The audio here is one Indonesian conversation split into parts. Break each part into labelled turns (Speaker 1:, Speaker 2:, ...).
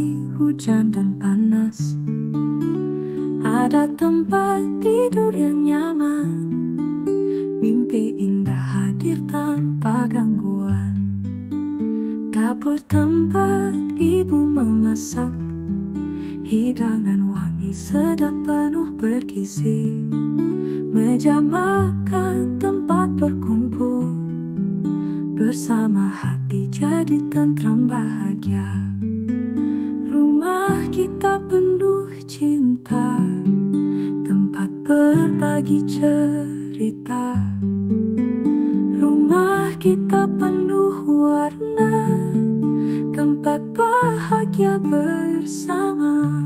Speaker 1: pagi, hujan dan panas. Ada tempat tidur yang nyaman, mimpi indah hadir tanpa gangguan. Dapur tempat ibu memasak, hidangan wangi sedap penuh bergizi. Meja makan tempat berkumpul, bersama hati jadi tentram bahagia. Rumah kita penuh cinta, tempat berbagi cerita. Rumah kita penuh warna, tempat bahagia bersama.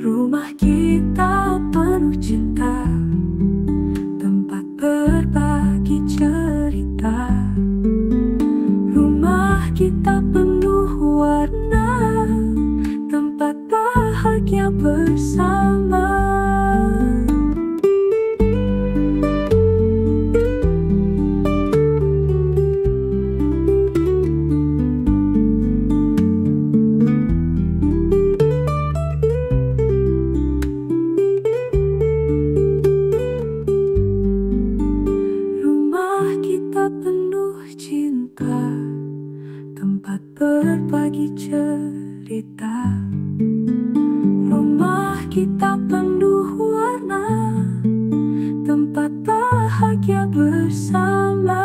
Speaker 1: Rumah kita penuh cinta, tempat berbagi cerita. Rumah kita penuh warna, tempat bahagia bersama. Kita penuh cinta, tempat berbagi cerita. Rumah kita penuh warna, tempat bahagia bersama.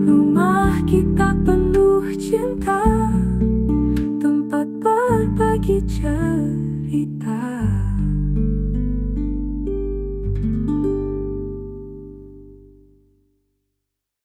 Speaker 1: Rumah kita penuh cinta, tempat berbagi cerita.